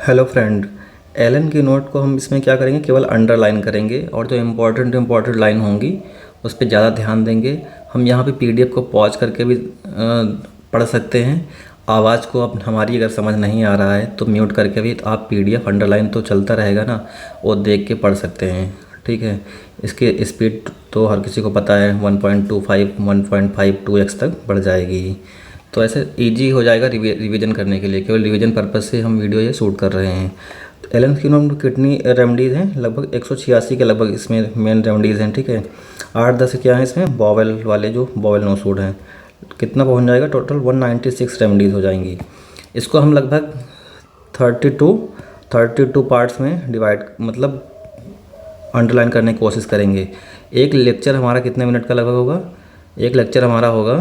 Hello friend. Elon की note को हम इसमें क्या करेंगे, केवल अंडरलाइन करेंगे और जो इम्पोर्टेंट लाइन होंगी उस पर ज़्यादा ध्यान देंगे। हम यहाँ पे पीडीएफ को पॉज करके भी पढ़ सकते हैं। आवाज़ को अब हमारी अगर समझ नहीं आ रहा है तो म्यूट करके भी तो आप पीडीएफ अंडरलाइन तो चलता रहेगा ना, वो देख के पढ़ सकते हैं। ठीक है। इसकी स्पीड तो हर किसी को पता है 1.25 1.52x तक बढ़ जाएगी। तो ऐसे इजी हो जाएगा रिवीजन करने के लिए। केवल रिवीजन पर्पज़ से हम वीडियो ये शूट कर रहे हैं। तो एलन स्किनोम कितनी रेमडीज़ हैं, लगभग 186 के लगभग इसमें मेन रेमडीज़ हैं। ठीक है। 8-10 क्या है इसमें बॉवेल वाले, जो बॉवेल नो सूट हैं, कितना पहुंच जाएगा, टोटल 196 रेमडीज़ हो जाएंगी। इसको हम लगभग 32 पार्ट्स में डिवाइड मतलब अंडरलाइन करने की कोशिश करेंगे। एक लेक्चर हमारा कितने मिनट का लगभग होगा, एक लेक्चर हमारा होगा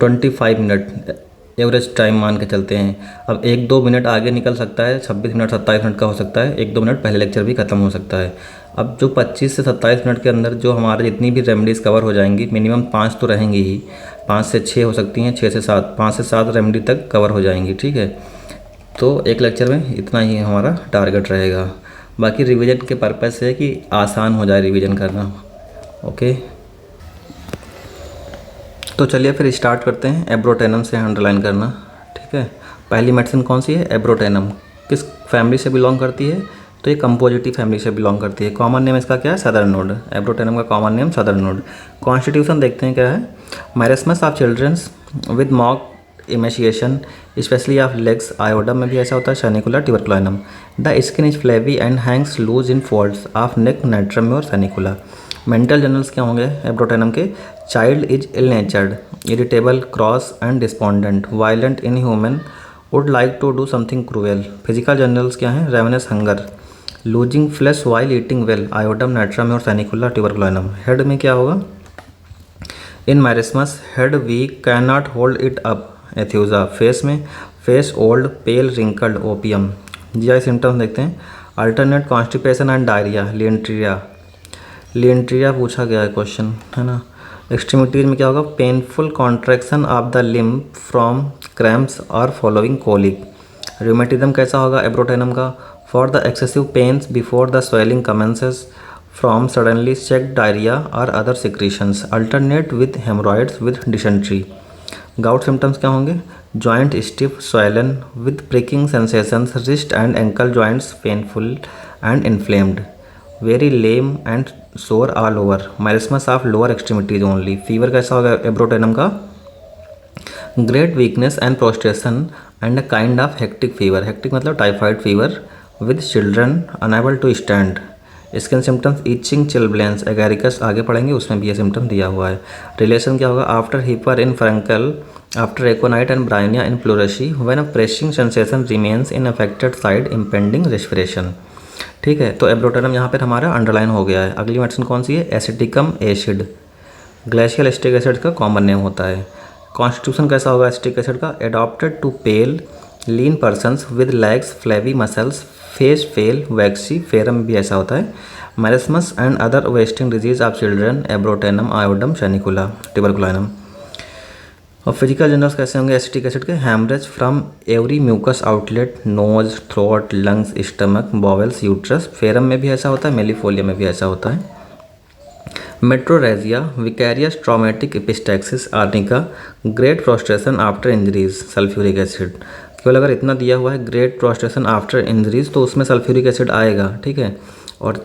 25 मिनट एवरेज टाइम मान के चलते हैं। अब 1-2 मिनट आगे निकल सकता है, 26 मिनट 27 मिनट का हो सकता है, 1-2 मिनट पहले लेक्चर भी ख़त्म हो सकता है। अब जो 25 से 27 मिनट के अंदर जो हमारे जितनी भी रेमेडीज़ कवर हो जाएंगी, मिनिमम 5 तो रहेंगी ही, 5 से 6 हो सकती हैं, 6 से 7, 5 से 7 रेमेडी तक कवर हो जाएंगी। ठीक है। तो एक लेक्चर में इतना ही हमारा टारगेट रहेगा। बाकी रिवीजन के पर्पज़ से कि आसान हो जाए रिवीजन करना। ओके, तो चलिए फिर स्टार्ट करते हैं एब्रोटेनम से अंडरलाइन करना। ठीक है। पहली मेडिसिन कौन सी है, एब्रोटेनम। किस फैमिली से बिलोंग करती है, तो ये कंपोजिटी फैमिली से बिलोंग करती है। कॉमन नेम इसका क्या है, सदर्न नोड। एब्रोटेनम का common name southernwood. Constitution देखते हैं क्या है। Marasmus of children's with mock emaciation specially of legs, Iodum में भी ऐसा होता है, Sanicula Tuberculinum. The skin is flabby and hangs loose in folds of neck, Natrum और सैनिकुला। मेंटल जनरल्स क्या होंगे एब्रोटेनम के, child is ill natured, irritable, cross and despondent, violent, inhuman, would like to do something cruel. Physical generals क्या हैं, ravenous, hunger, losing flesh while eating well, Iodum, Natrum और Sanicula Tuberculinum. Head में क्या होगा, in marasmus head weak, can not hold it up, Aethusa. Face में face old, pale, wrinkled, Opium. GI symptoms देखते हैं, alternate constipation and diarrhoea, lienteria पूछा गया है क्वेश्चन, है ना। एक्सट्रीमिटीज में क्या होगा, painful contraction of the limb from cramps और फॉलोइंग कोलिक। रूमेटिज्म कैसा होगा एब्रोटेनम का, for the excessive pains before the swelling commences from suddenly check diarrhoea और other secretions, alternate with haemorrhoids with dysentery. Gout symptoms क्या होंगे, joint stiff, swollen with pricking sensations, wrist and ankle joints painful and inflamed, very lame and sore all over, marasmus of lower extremities only. Fever कैसा होगा Abrotanum का, great weakness and prostration and a kind of hectic fever, hectic मतलब typhoid fever, with children unable to stand. Skin symptoms itching, chilblains, Agaricus आगे पढ़ेंगे उसमें भी ये symptom दिया हुआ है। रिलेशन क्या होगा, after Hepar in furuncle, after Aconite and Bryonia in pleurisy, when a pressing sensation remains in affected side impeding respiration. ठीक है। तो एब्रोटेनम यहाँ पर हमारा अंडरलाइन हो गया है। अगली मेडिसिन कौन सी है, Aceticum acid. Glacial acetic acid का कॉमन नेम होता है। कॉन्स्टिट्यूशन कैसा होगा एसिटिक एसिड का, adapted to pale lean persons with legs, flabby muscles, face pale, waxy, Ferrum भी ऐसा होता है। Marasmus and other wasting disease of children, Abrotanum, Iodum, Sanicula Tuberculinum. और फिजिकल जनरल्स कैसे होंगे एसिटिक एसिड के, haemorrhage from every mucous outlet, nose, throat, lungs, stomach, bowels, uterus. Ferrum में भी ऐसा होता है, मेलिफोलिया में भी ऐसा होता है। Metrorrhagia, vicarious traumatic epistaxis, arnica, great prostration after injuries, sulphuric acid. केवल अगर इतना दिया हुआ है ग्रेट प्रोस्ट्रेशन आफ्टर इंजरीज तो उसमें सल्फ्यूरिक एसिड आएगा। ठीक है। और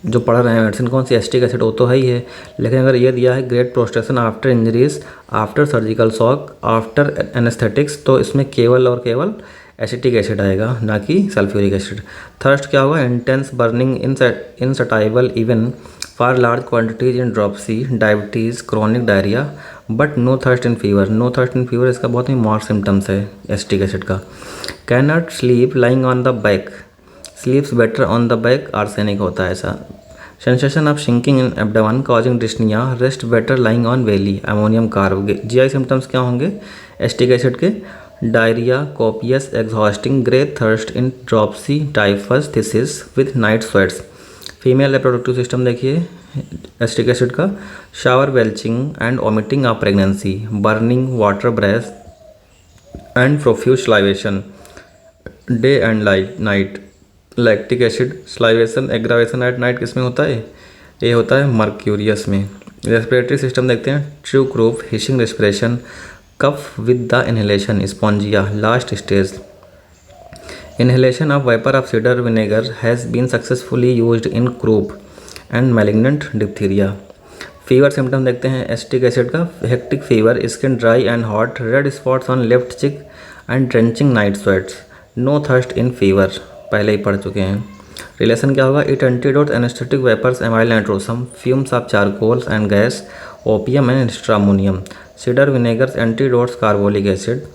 जो पढ़ रहे हैं मेडिसिन कौन सी, एसिटिक एसिड, वो तो है ही है। लेकिन अगर ये दिया है great prostration after injuries, after surgical shock, after anaesthetics, तो इसमें केवल और केवल एसिटिक एसिड आएगा, ना कि सल्फ्यूरिक एसिड। थर्स्ट क्या होगा, intense burning insatiable even for large quantities in dropsy, diabetes, chronic diarrhoea, but no thirst in fever. No thirst in fever इसका बहुत ही मार्क सिम्टम्स है एसिटिक एसिड का। Can not sleep lying on the back, sleeps better on the back, Arsenic होता है ऐसा। Sensation of sinking in abdomen causing dyspnoea, rest better lying on belly, Ammonium carb. GI symptoms क्या होंगे acetic acid के, diarrhoea, copious, exhausting, great thirst in dropsy, typhus, phthisis with night sweats. Female reproductive system देखिए acetic acid का, sour belching and vomiting of pregnancy, burning, waterbrash and profuse salivation, day and night. Lactic acid salivation aggravation at night किस में होता है? ये होता है mercurius में। रेस्पिरेटरी सिस्टम देखते हैं। True croup hissing respiration, cough with the inhalation Spongia last stage. Inhalation of vapor of cedar vinegar has been successfully used in croup and malignant diphtheria. Fever symptom देखते हैं। Acetic acid का hectic fever, skin dry and hot, red spots on left cheek and drenching night sweats, no thirst in fever, पहले ही पढ़ चुके हैं। Relation क्या होगा? It antidote anaesthetic vapours amyl nitrosum, fumes of charcoals and gas, Opium and Stramonium. Cider vinegars antidotes carbolic acid,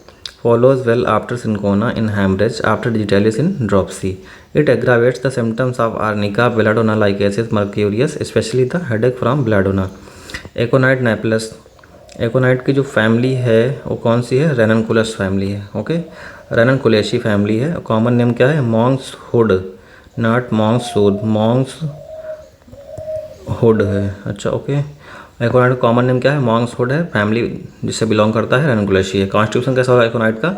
follows well after cinchona in hemorrhage, after digitalis in dropsy. It aggravates the symptoms of arnica, belladonna like acid mercurius, especially the headache from belladonna. Aconite napellus, aconite की जो family है वो कौन सी है? Ranunculus family है। Okay, ranunculaceae family है। Common name क्या है? मॉन्क्स हुड, नॉट मॉन्क्स सूद, मॉन्क्स हुड है। अच्छा ओके, एकोनाइट का कॉमन नेम क्या है? मॉन्क्स हुड है, फैमिली जिससे बिलोंग करता है रेनकुलेसी है। कॉन्स्टिट्यूशन कैसा होगा एकोनाइट का?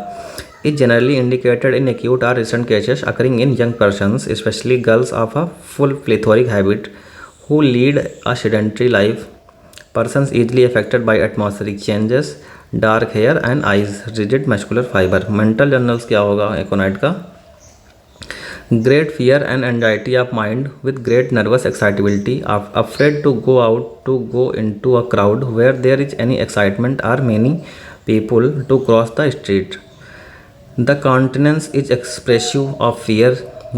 Is generally indicated in acute or recent cases occurring in young persons, specially girls of a full plethoric habit who lead a sedentary life, persons easily affected by atmospheric changes, dark hair and eyes, rigid muscular fiber. mental journals क्या होगा एकोनाइट का? great fear and anxiety of mind with great nervous excitability, afraid to go out, to go into a crowd where there is any excitement or many people, to cross the street. The countenance is expressive of fear.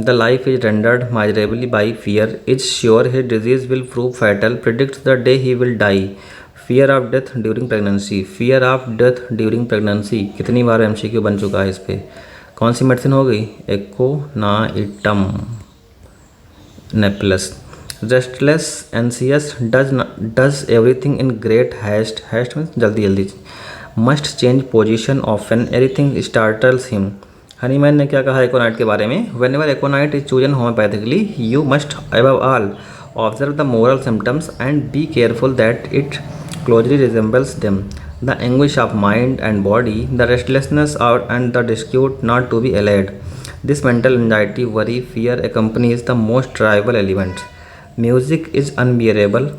The life is rendered miserably by fear. Is sure his disease will prove fatal. Predicts the day he will die. Fear of death during pregnancy. Fear of death during pregnancy कितनी बार MCQ बन चुका है इस पे? कौन सी medicine हो गई? Aconitum napellus. Restless anxious does everything in great haste, haste means जल्दी जल्दी, must change position often, everything startles him. Hahnemann ने क्या कहा एकोनाइट के बारे में? Whenever Aconite is chosen homoeopathically you must above all observe the moral symptoms and be careful that it closely resembles them, the anguish of mind and body, the restlessness and the disquiet not to be allayed, this mental anxiety worry fear accompanies the most trivial elements. Music is unbearable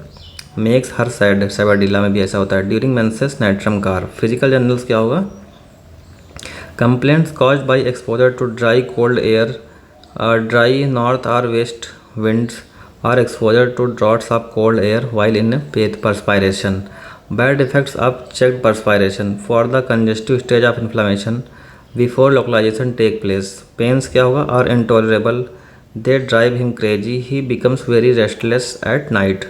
makes her sad, Sabadilla में भी ऐसा होता है। During menses Natrum carb. Physical generals क्या होगा? Complaints caused by exposure to dry cold air, dry north or west winds, or exposure to draughts of cold air while in perspiration. Bad effects of checked perspiration for the congestive stage of inflammation before localization take place. Pains क्या होगा? Are intolerable. They drive him crazy. He becomes very restless at night.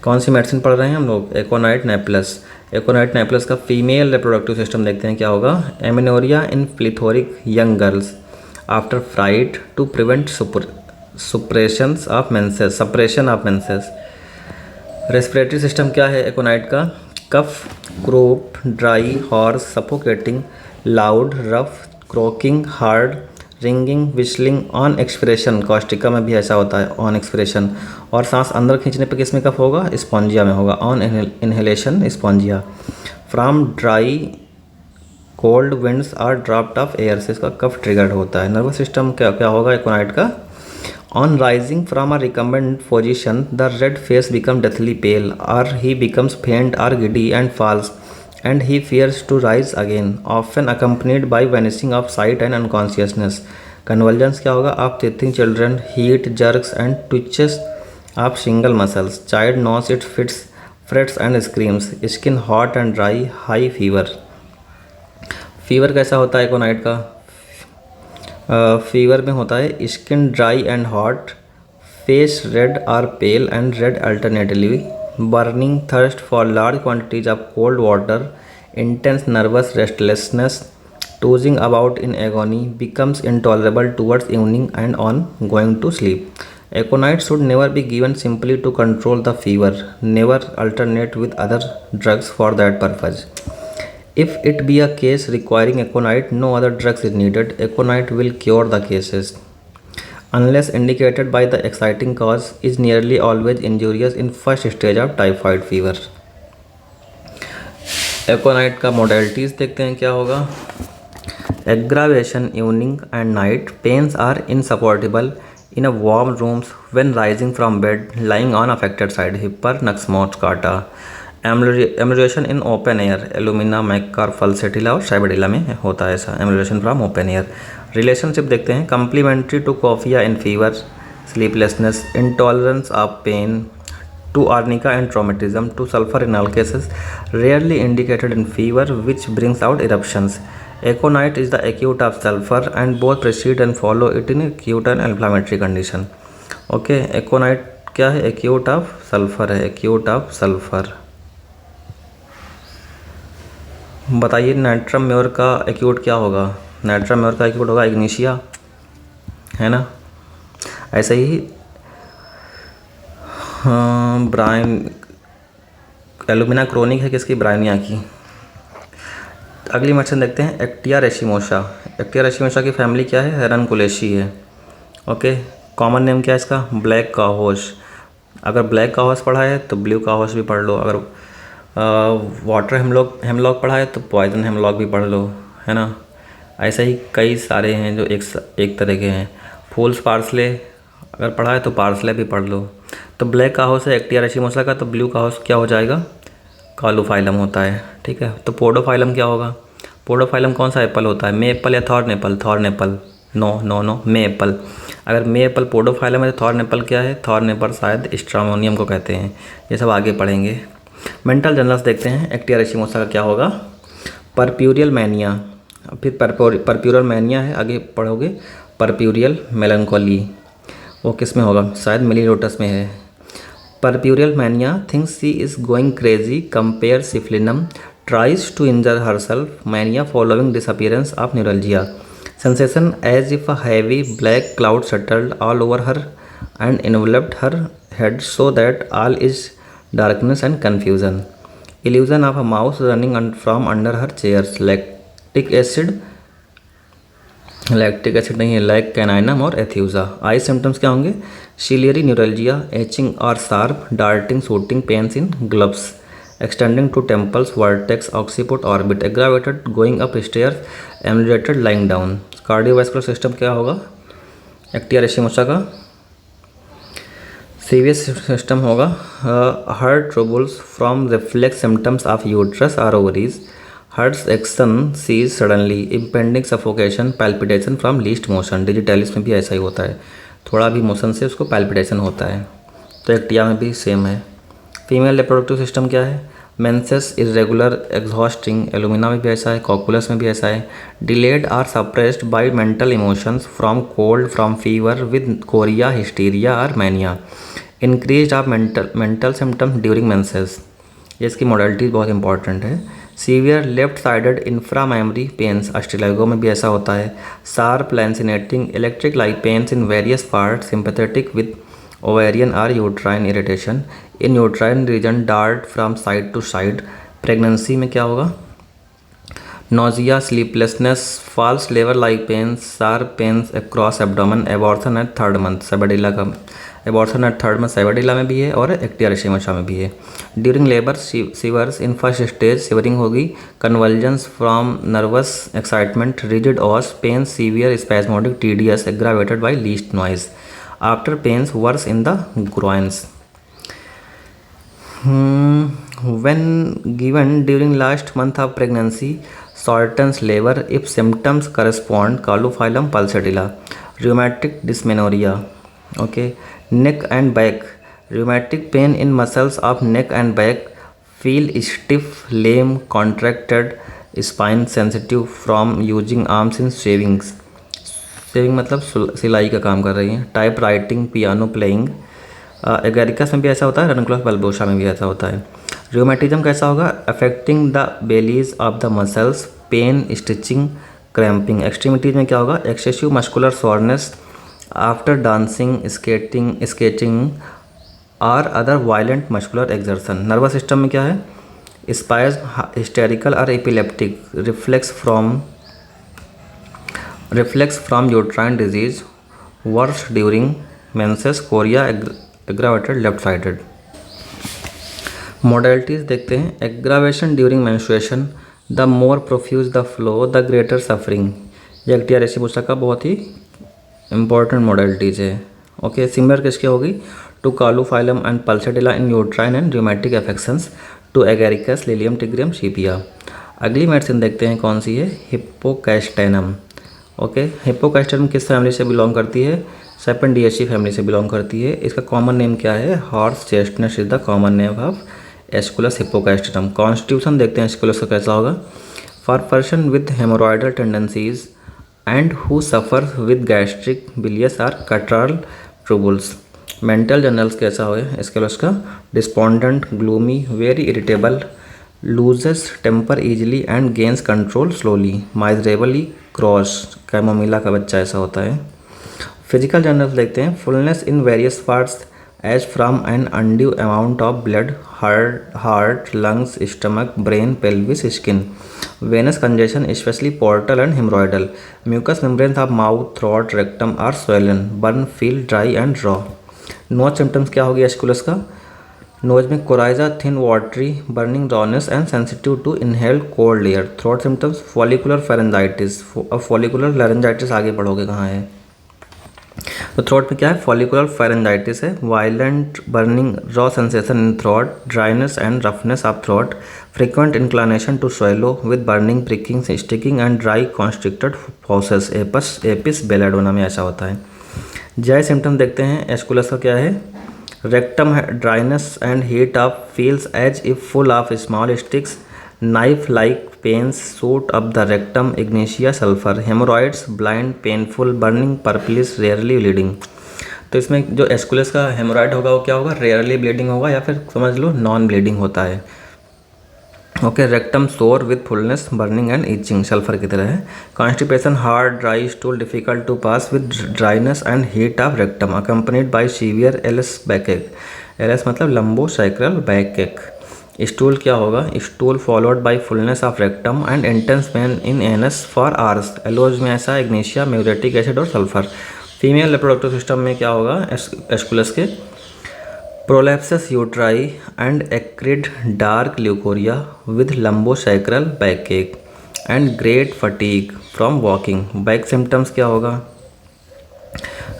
कौन सी medicine पढ़ रहे हैं हम लोग? एकोनाइट napellus. एकोनाइट नेपलस का female reproductive system देखते हैं क्या होगा? Amenorrhoea in plethoric young girls after fright to prevent suppression of menses. Respiratory system क्या है एकोनाइट का? Cough, croup, dry, hoarse, suffocating, loud, rough, croaking, hard, ringing, whistling, on expiration. Causticum में भी ऐसा होता है, ऑन एक्सप्रेशन। और सांस अंदर खींचने पे किस में कफ होगा? स्पॉन्जिया में होगा, on inhalation spongia. From dry cold winds or draught of air से इसका कफ ट्रिगर्ड होता है। नर्वस सिस्टम क्या क्या होगा एकोनाइट का? On rising from a recumbent position the red face become deathly pale, और ही बिकम्स फेंट और giddy and falls, and he fears to rise again, often accompanied by vanishing of sight and unconsciousness. Convulsions क्या होगा? Of teething children, heat, jerks and twitches of single muscles. Child knows it fits, frets and screams. Skin hot and dry, high fever. फीवर कैसा होता है Aconite का? Fever में होता है skin dry and hot, face red और pale and red alternatively, burning thirst for large quantities of cold water, intense nervous restlessness, tossing about in agony, becomes intolerable towards evening and on going to sleep. Aconite should never be given simply to control the fever, never alternate with other drugs for that purpose. If it be a case requiring aconite, no other drugs is needed. Aconite will cure the cases, unless indicated by the exciting cause, is nearly always injurious in first stage of typhoid fever. एकोनाइट का modalities देखते हैं क्या होगा? Aggravation evening and night pains are insupportable in a warm rooms when rising from bed, lying on affected side, hip पर नक्समोच काटा. Amelioration in open air, Alumina, मैक्कार, Pulsatilla और Sabadilla में होता है ऐसा amelioration from open air. Relationship देखते हैं. Complementary to Coffea in fever, sleeplessness, intolerance of pain, to arnica and traumatism, to sulfur in all cases, rarely indicated in fever which brings out eruptions. Aconite is the acute of sulfur and both precede and follow it in acute and inflammatory condition. Okay, aconite क्या है? acute of sulfur है, acute of sulfur. बताइए nitrum more का acute क्या होगा? Nitrum more का acute होगा Ignatia, है ना. ऐसे ही हाँ, ब्राइन एलुमिना क्रोनिक है किसकी? ब्राइनिया की. अगली मेडिसिन देखते हैं. एक्टिया रेशिमोसा. एक्टिया रेशिमोसा की फैमिली क्या है? रनकुलेशी है. ओके, कॉमन नेम क्या है इसका? ब्लैक काहोश. अगर ब्लैक काहोश पढ़ा है तो ब्लू काहोश भी पढ़ लो. अगर वाटर हेमलॉक पढ़ा है तो पॉइजन हेमलॉक भी पढ़ लो, है ना. ऐसे ही कई सारे हैं जो एक तरह के हैं. फूल्स पार्सले अगर पढ़ा है तो पार्सले भी पढ़ लो. तो ब्लैक काहोस है एक्टिया रेशिमोसा का, तो ब्लू काहोस क्या हो जाएगा? कालूफाइलम होता है. ठीक है, तो पोडोफाइलम क्या होगा? पोडोफाइलम कौन सा एप्पल होता है? मे एप्पल या thorn apple? Thorn apple. No, may apple. अगर मे एप्पल पोडोफाइलम है तो थॉर्न एप्पल क्या है? थॉर्न एप्पल शायद स्ट्रामोनियम को कहते हैं. ये सब आगे पढ़ेंगे. मेंटल जनरल्स देखते हैं. एक्टिया रेशिमोसा का क्या होगा? परप्यूरियल मैनिया. फिर परप्यूरियल मैनिया है, आगे पढ़ोगे. परप्यूरियल मेलंकोली, वो किस में होगा? शायद मिलीलोटस में है. Puerperal mania thinks she is going crazy, compare Syphilinum, tries to injure herself, mania following disappearance of neuralgia, sensation as if a heavy black cloud settled all over her and enveloped her head so that all is darkness and confusion, illusion of a mouse running from under her chairs, lactic acid नहीं है, lack caninum और एथ्यूजा. आई symptoms क्या होंगे? Ciliary neuralgia, aching और sharp, darting, shooting, pains in globes, extending to temples, vertex, occiput, orbit, aggravated, going up stairs, ameliorated, lying down. Cardiovascular system क्या होगा Actaea racemosa का? CVS system होगा. Heart troubles from reflex symptoms of uterus और ovaries, heart's action ceases suddenly, impending suffocation, palpitation from least motion. Digitalis में भी ऐसा ही होता है, थोड़ा भी मोशन से उसको पैल्पिटेशन होता है. तो एक्टिया में भी सेम है. फीमेल रिप्रोडक्टिव सिस्टम क्या है? मेंसेस, इरेगुलर, एग्जॉस्टिंग, एलुमिना में भी ऐसा है, कॉकुलस में भी ऐसा है. Delayed or suppressed by mental emotions from cold, from fever with chorea, hysteria और mania. Increase of mental symptoms during menses. ये इसकी मॉडलिटी बहुत इंपॉर्टेंट है. Severe left sided inframammary pains, Ustilago में भी ऐसा होता है. Sharp lancinating electric like pains in various part, sympathetic with ovarian और uterine irritation. In uterine region dart from side to side. Pregnancy में क्या होगा? नोजिया, स्लीपलेसनेस, फॉल्स लेवर like pains, sharp pains across abdomen. Abortion at third month, Sabadilla का abortion at third month Sabadilla में भी है और एक्टिया रेशिमोसा में भी है. During labour shivers, in first stage shivering होगी. Convulsions from nervous excitement, rigid os, pain severe spasmodic, tedious, aggravated by least noise. After pains worse in the groins. When given during last month of pregnancy, shortens labor if symptoms correspond. Cauliflorum pulsatilla. Rheumatic dysmenorrhea. Okay. Neck and back. Rheumatic pain in muscles of neck and back. Feel stiff, lame, contracted, spine sensitive from using arms in shavings. Shaving मतलब सिलाई का काम कर रही हैं. Type writing, piano playing. Agaricus में भी ऐसा होता है, रनकुलस बल्बोसा में भी ऐसा होता है. रूमेटिज्म कैसा होगा? Affecting the bellies of the muscles, pain, stitching, cramping. Extremities में क्या होगा? Excessive muscular soreness after dancing, skating और other violent muscular exertion. Nervous system में क्या है? स्पाइज, हिस्टेरिकल और epileptic. Reflex from uterine disease, worse during menses, chorea, aggravated, left sided. Modalities देखते हैं. Aggravation during menstruation, the more profuse the flow the greater suffering. Actaea racemosa का बहुत ही important modalities है। ओके, सिमिलर किसके होगी to caulophyllum and pulsatilla in uterine and rheumatic affections, to agaricus lilium tigrinum sepia. अगली medicine देखते हैं कौन सी है, हिप्पोकैस्टेनम। ओके, हिप्पोकैस्टेनम किस फैमिली से बिलोंग करती है, सेपेंडिएसी फैमिली से बिलोंग करती है। इसका कॉमन नेम क्या है, horse chestnut is the common name of aesculus hippocastanum. Constitution देखते हैं एस्कुलस का कैसा होगा, for person with haemorrhoidal tendencies and who suffer with gastric bilious or catarrhal troubles. Mental generals कैसा हो एस्कुलस का, despondent, gloomy, very irritable, loses temper easily and gains control slowly, miserably cross, chamomilla का बच्चा ऐसा होता है। Physical generals देखते हैं, fullness in various parts as from N undue amount of blood, heart, lungs, stomach, brain, pelvis, skin, venous congestion specially portal and haemorrhoidal, mucous membranes of mouth, throat, rectum are swollen, burn, feel dry and raw. Nose symptoms क्या होगी aesculus का, nose में coryza, thin, watery, burning, rawness and sensitive to inhaled cold air. Throat symptoms follicular pharyngitis. अब follicular laryngitis आगे पढ़ोगे कहाँ है, तो थ्रोट में क्या है, फॉलिकुलर फेरेंजाइटिस है, violent burning, raw sensation in throat, dryness and roughness of throat, frequent inclination to swallow with burning, pricking, sticking and dry constricted fauces, apis belladonna में ऐसा होता है। जाय सिम्टम देखते हैं एस्कुलस का क्या है, rectum dryness and heat of feels as if full of small sticks, knife like pains shoot up the rectum, ignatia sulphur, haemorrhoids, blind, painful, burning, purplish, rarely bleeding. तो इसमें जो एस्कुलस का हेमोरॉइड होगा वो क्या होगा, रेयरली ब्लीडिंग होगा या फिर समझ लो नॉन ब्लीडिंग होता है। Okay, rectum sore with fullness, burning and itching, sulphur की तरह है। Constipation, hard dry stool, difficult to pass with dryness and heat of rectum, accompanied by severe LS backache. LS मतलब लंबो साइक्रल बैकएक। स्टूल क्या होगा, stool followed by fullness of rectum and intense pain in anus for hours. Aloes में ऐसा ignatia, muriatic acid और sulphur. Female reproductive system में क्या होगा Aesculus के, prolapsus uteri and acrid, dark leucorrhoea with lumbosacral backache and great fatigue from walking. Back symptoms क्या होगा,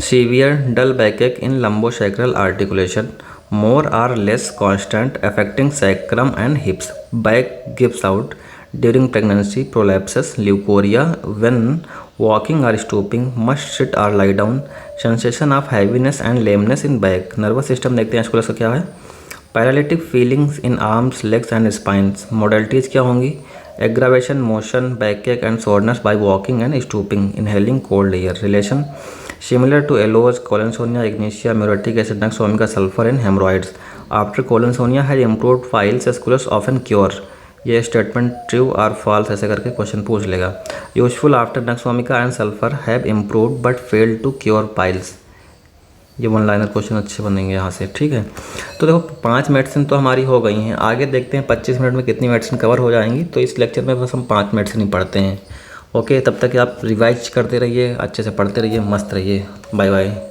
severe dull backache in lumbosacral articulation, more or less constant affecting sacrum and hips. Back gives out during pregnancy, prolapses, leukorrhea when walking or stooping, must sit or lie down, sensation of heaviness and lameness in back. Nervous system देखते हैं aesculus का क्या है, paralytic feelings in arms, legs and spines. Modalities क्या होंगी, aggravation, motion, backache and soreness by walking and stooping, inhaling cold air. Relation similar to aloes, collinsonia, ignatia, muriatic acid, nux vomica, sulphur and haemorrhoids. After collinsonia has improved piles, aesculus often cure. ये statement true और false ऐसे करके question पूछ लेगा। Useful after nux vomica and sulphur have improved but failed to cure piles. ये one liner question अच्छे बनेंगे यहाँ से, ठीक है। तो देखो 5 मेडिसिन तो हमारी हो गई हैं, आगे देखते हैं 25 मिनट में कितनी मेडिसिन कवर हो जाएंगी। तो इस लेक्चर में बस हम 5 मेडिसिन ही पढ़ते हैं। ओके, तब तक आप रिवाइज करते रहिए, अच्छे से पढ़ते रहिए, मस्त रहिए। Bye bye.